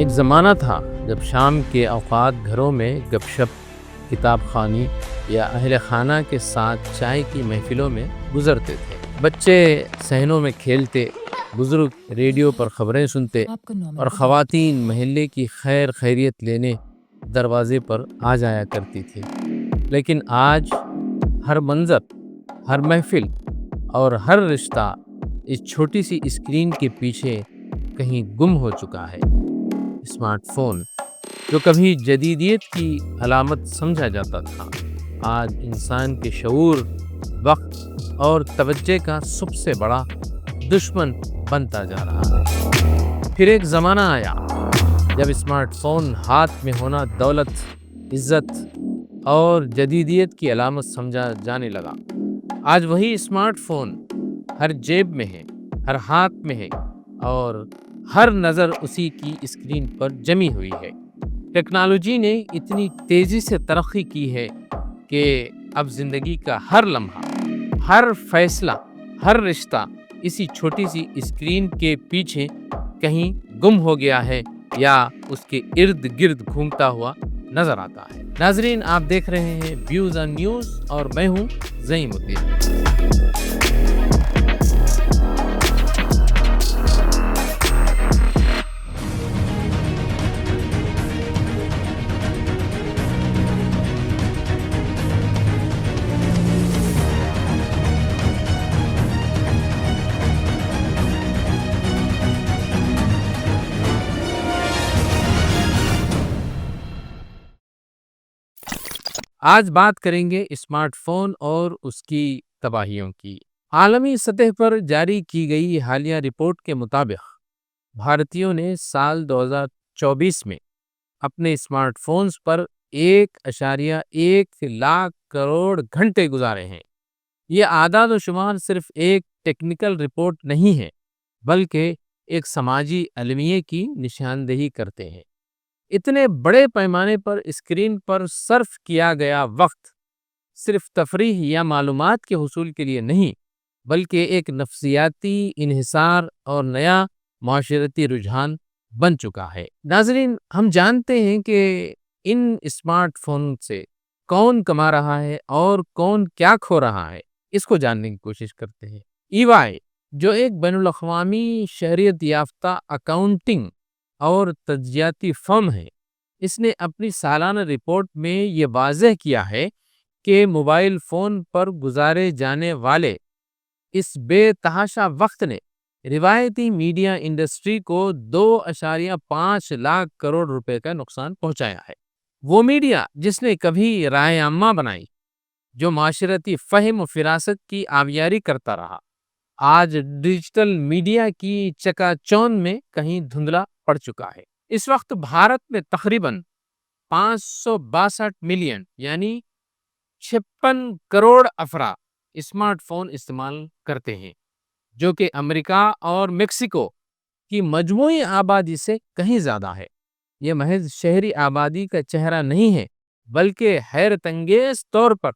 ایک زمانہ تھا جب شام کے اوقات گھروں میں گپ شپ، کتاب خوانی یا اہل خانہ کے ساتھ چائے کی محفلوں میں گزرتے تھے۔ بچے صحنوں میں کھیلتے، بزرگ ریڈیو پر خبریں سنتے اور خواتین محلے کی خیر خیریت لینے دروازے پر آ جایا کرتی تھی۔ لیکن آج ہر منظر، ہر محفل اور ہر رشتہ اس چھوٹی سی اسکرین کے پیچھے کہیں گم ہو چکا ہے۔ اسمارٹ فون، جو کبھی جدیدیت کی علامت سمجھا جاتا تھا، آج انسان کے شعور، وقت اور توجہ کا سب سے بڑا دشمن بنتا جا رہا ہے۔ پھر ایک زمانہ آیا جب اسمارٹ فون ہاتھ میں ہونا دولت، عزت اور جدیدیت کی علامت سمجھا جانے لگا۔ آج وہی اسمارٹ فون ہر جیب میں ہے، ہر ہاتھ میں ہے اور ہر نظر اسی کی اسکرین پر جمی ہوئی ہے۔ ٹیکنالوجی نے اتنی تیزی سے ترقی کی ہے کہ اب زندگی کا ہر لمحہ، ہر فیصلہ، ہر رشتہ اسی چھوٹی سی اسکرین کے پیچھے کہیں گم ہو گیا ہے یا اس کے ارد گرد گھومتا ہوا نظر آتا ہے۔ ناظرین، آپ دیکھ رہے ہیں ویوز آن نیوز اور میں ہوں زعیم الدین۔ آج بات کریں گے اسمارٹ فون اور اس کی تباہیوں کی۔ عالمی سطح پر جاری کی گئی حالیہ رپورٹ کے مطابق بھارتیوں نے سال 2024 میں اپنے اسمارٹ فونز پر 1.1 لاکھ کروڑ گھنٹے گزارے ہیں۔ یہ اعداد و شمار صرف ایک ٹیکنیکل رپورٹ نہیں ہے، بلکہ ایک سماجی المیہ کی نشاندہی کرتے ہیں۔ اتنے بڑے پیمانے پر اسکرین پر صرف کیا گیا وقت صرف تفریح یا معلومات کے حصول کے لیے نہیں، بلکہ ایک نفسیاتی انحصار اور نیا معاشرتی رجحان بن چکا ہے۔ ناظرین، ہم جانتے ہیں کہ ان اسمارٹ فون سے کون کما رہا ہے اور کون کیا کھو رہا ہے، اس کو جاننے کی کوشش کرتے ہیں۔ EY، جو ایک بین الاقوامی شہریت یافتہ اکاؤنٹنگ اور تجزیاتی فرم ہے، اس نے اپنی سالانہ رپورٹ میں یہ واضح کیا ہے کہ موبائل فون پر گزارے جانے والے اس بے تحاشا وقت نے روایتی میڈیا انڈسٹری کو 2.5 لاکھ کروڑ روپے کا نقصان پہنچایا ہے۔ وہ میڈیا جس نے کبھی رائے عامہ بنائی، جو معاشرتی فہم و فراست کی آبیاری کرتا رہا، آج ڈیجیٹل میڈیا کی چکا چوند میں کہیں دھندلا پڑ چکا ہے۔ اس وقت بھارت میں تقریباً 562 ملین یعنی 56 کروڑ افراد اسمارٹ فون استعمال کرتے ہیں، جو کہ امریکہ اور میکسیکو کی مجموعی آبادی سے کہیں زیادہ ہے۔ یہ محض شہری آبادی کا چہرہ نہیں ہے، بلکہ حیرت انگیز طور پر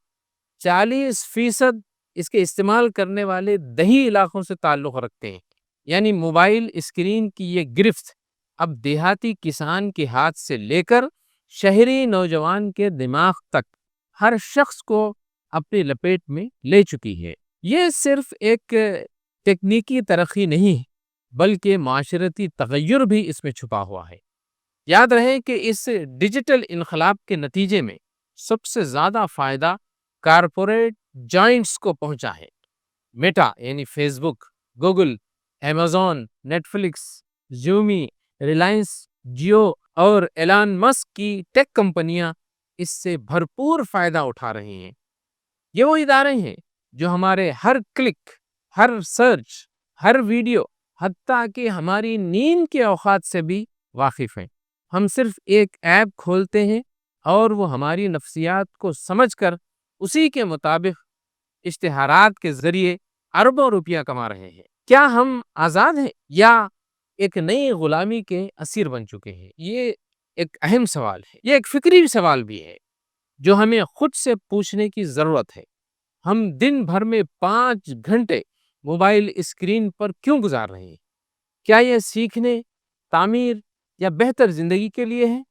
40% اس کے استعمال کرنے والے دیہی علاقوں سے تعلق رکھتے ہیں۔ یعنی موبائل اسکرین کی یہ گرفت اب دیہاتی کسان کے ہاتھ سے لے کر شہری نوجوان کے دماغ تک ہر شخص کو اپنی لپیٹ میں لے چکی ہے۔ یہ صرف ایک تکنیکی ترقی نہیں، بلکہ معاشرتی تغیر بھی اس میں چھپا ہوا ہے۔ یاد رہے کہ اس ڈیجیٹل انقلاب کے نتیجے میں سب سے زیادہ فائدہ کارپوریٹ جائنٹس کو پہنچا ہے۔ میٹا یعنی Facebook, Google, Amazon, Netflix, زومی، ریلائنس جیو اور ایلان مسک کی ٹیک کمپنیاں اس سے بھرپور فائدہ اٹھا رہی ہیں۔ یہ وہ ادارے ہیں جو ہمارے ہر کلک، ہر سرچ، ہر ویڈیو، حتیٰ کہ ہماری نیند کے اوقات سے بھی واقف ہیں۔ ہم صرف ایک ایپ کھولتے ہیں اور وہ ہماری نفسیات کو سمجھ کر اسی کے مطابق اشتہارات کے ذریعے اربوں روپیہ کما رہے ہیں۔ کیا ہم آزاد ہیں یا ایک نئی غلامی کے اسیر بن چکے ہیں؟ یہ ایک اہم سوال ہے۔ یہ ایک فکری سوال بھی ہے جو ہمیں خود سے پوچھنے کی ضرورت ہے۔ ہم دن بھر میں 5 گھنٹے موبائل اسکرین پر کیوں گزار رہے ہیں؟ کیا یہ سیکھنے، تعمیر یا بہتر زندگی کے لیے ہے؟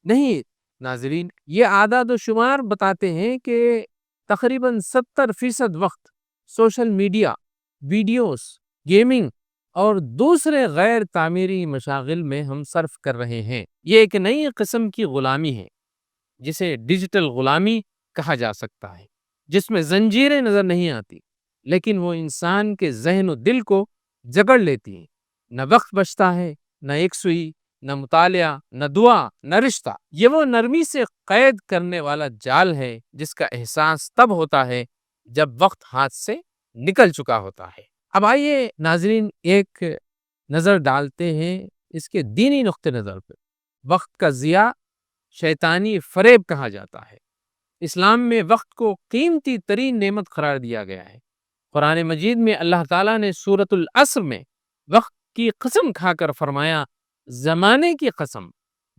نہیں ناظرین، یہ اعداد و شمار بتاتے ہیں کہ تقریباً 70% وقت سوشل میڈیا، ویڈیوز، گیمنگ اور دوسرے غیر تعمیری مشاغل میں ہم صرف کر رہے ہیں۔ یہ ایک نئی قسم کی غلامی ہے جسے ڈیجیٹل غلامی کہا جا سکتا ہے، جس میں زنجیریں نظر نہیں آتی، لیکن وہ انسان کے ذہن و دل کو جکڑ لیتی ہیں۔ نہ وقت بچتا ہے، نہ یکسوئی، نہ مطالعہ، نہ دعا، نہ رشتہ۔ یہ وہ نرمی سے قید کرنے والا جال ہے جس کا احساس تب ہوتا ہے جب وقت ہاتھ سے نکل چکا ہوتا ہے۔ اب آئیے ناظرین ایک نظر ڈالتے ہیں اس کے دینی نقطہ نظر پر۔ وقت کا ضیاع شیطانی فریب کہا جاتا ہے۔ اسلام میں وقت کو قیمتی ترین نعمت قرار دیا گیا ہے۔ قرآن مجید میں اللہ تعالیٰ نے سورۃ العصر میں وقت کی قسم کھا کر فرمایا، زمانے کی قسم،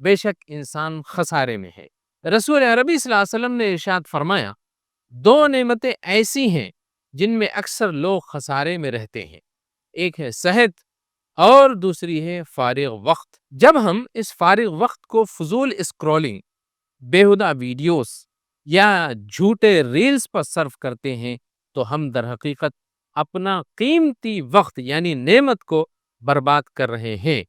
بے شک انسان خسارے میں ہے۔ رسول عربی صلی اللہ علیہ وسلم نے ارشاد فرمایا، دو نعمتیں ایسی ہیں جن میں اکثر لوگ خسارے میں رہتے ہیں، ایک ہے صحت اور دوسری ہے فارغ وقت۔ جب ہم اس فارغ وقت کو فضول اسکرولنگ، بیہودہ ویڈیوز یا جھوٹے ریلز پر صرف کرتے ہیں تو ہم در حقیقت اپنا قیمتی وقت یعنی نعمت کو برباد کر رہے ہیں۔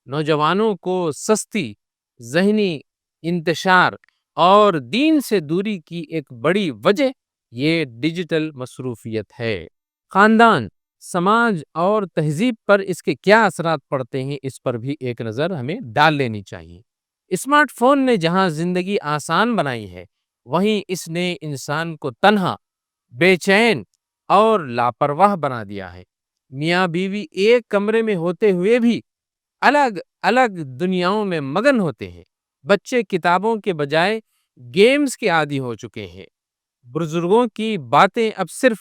نوجوانوں کو سستی ذہنی انتشار اور دین سے دوری کی ایک بڑی وجہ یہ ڈیجیٹل مصروفیت ہے۔ خاندان، سماج اور تہذیب پر اس کے کیا اثرات پڑتے ہیں، اس پر بھی ایک نظر ہمیں ڈال لینی چاہیے۔ اسمارٹ فون نے جہاں زندگی آسان بنائی ہے، وہیں اس نے انسان کو تنہا، بے چین اور لاپرواہ بنا دیا ہے۔ میاں بیوی ایک کمرے میں ہوتے ہوئے بھی الگ الگ دنیاؤں میں مگن ہوتے ہیں۔ بچے کتابوں کے بجائے گیمز کے عادی ہو چکے ہیں۔ بزرگوں کی باتیں اب صرف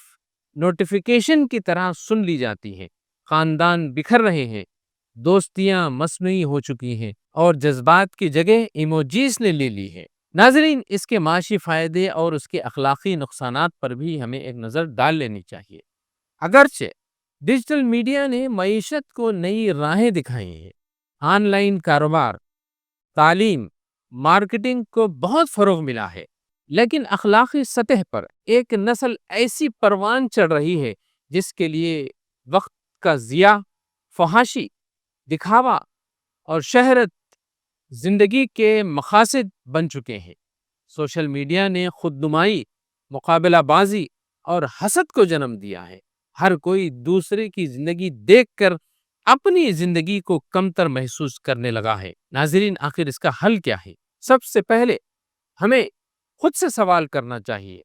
نوٹیفیکیشن کی طرح سن لی جاتی ہیں۔ خاندان بکھر رہے ہیں، دوستیاں مصنوعی ہو چکی ہیں اور جذبات کی جگہ ایموجیز نے لے لی ہے۔ ناظرین، اس کے معاشی فائدے اور اس کے اخلاقی نقصانات پر بھی ہمیں ایک نظر ڈال لینی چاہیے۔ اگرچہ ڈیجیٹل میڈیا نے معیشت کو نئی راہیں دکھائی ہیں، آن لائن کاروبار، تعلیم، مارکیٹنگ کو بہت فروغ ملا ہے، لیکن اخلاقی سطح پر ایک نسل ایسی پروان چڑھ رہی ہے جس کے لیے وقت کا ضیاع، فحاشی، دکھاوا اور شہرت زندگی کے مقاصد بن چکے ہیں۔ سوشل میڈیا نے خود نمائی، مقابلہ بازی اور حسد کو جنم دیا ہے۔ ہر کوئی دوسرے کی زندگی دیکھ کر اپنی زندگی کو کمتر محسوس کرنے لگا ہے۔ ناظرین، آخر اس کا حل کیا ہے؟ سب سے پہلے ہمیں خود سے سوال کرنا چاہیے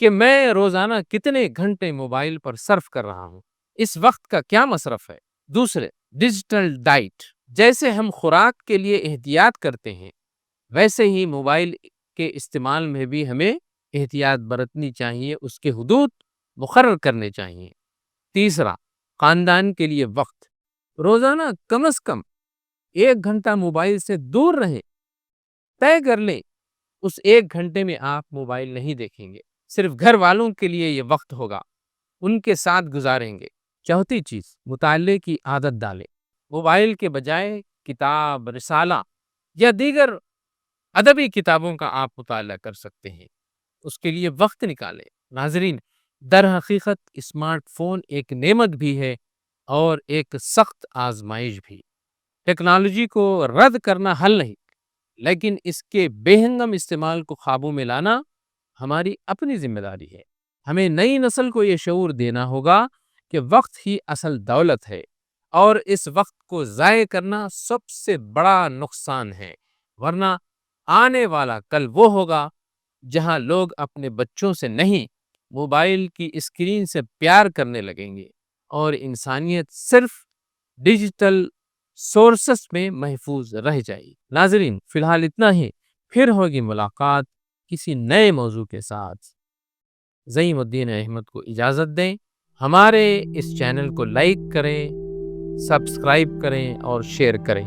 کہ میں روزانہ کتنے گھنٹے موبائل پر صرف کر رہا ہوں، اس وقت کا کیا مصرف ہے؟ دوسرے، ڈیجیٹل ڈائٹ، جیسے ہم خوراک کے لیے احتیاط کرتے ہیں ویسے ہی موبائل کے استعمال میں بھی ہمیں احتیاط برتنی چاہیے، اس کے حدود مقرر کرنے چاہیے۔ تیسرا، خاندان کے لیے وقت، روزانہ کم از کم 1 گھنٹہ موبائل سے دور رہیں۔ طے کر لیں اس 1 گھنٹے میں آپ موبائل نہیں دیکھیں گے، صرف گھر والوں کے لیے یہ وقت ہوگا، ان کے ساتھ گزاریں گے۔ چوتھی چیز، مطالعے کی عادت ڈالیں۔ موبائل کے بجائے کتاب، رسالہ یا دیگر ادبی کتابوں کا آپ مطالعہ کر سکتے ہیں، اس کے لیے وقت نکالیں۔ ناظرین، در حقیقت اسمارٹ فون ایک نعمت بھی ہے اور ایک سخت آزمائش بھی۔ ٹیکنالوجی کو رد کرنا حل نہیں، لیکن اس کے بے ہنگم استعمال کو قابو میں لانا ہماری اپنی ذمہ داری ہے۔ ہمیں نئی نسل کو یہ شعور دینا ہوگا کہ وقت ہی اصل دولت ہے اور اس وقت کو ضائع کرنا سب سے بڑا نقصان ہے، ورنہ آنے والا کل وہ ہوگا جہاں لوگ اپنے بچوں سے نہیں، موبائل کی اسکرین سے پیار کرنے لگیں گے اور انسانیت صرف ڈیجیٹل سورسز میں محفوظ رہ جائے گی۔ ناظرین، فی الحال اتنا ہی، پھر ہوگی ملاقات کسی نئے موضوع کے ساتھ۔ زعیم الدین احمد کو اجازت دیں۔ ہمارے اس چینل کو لائک کریں، سبسکرائب کریں اور شیئر کریں۔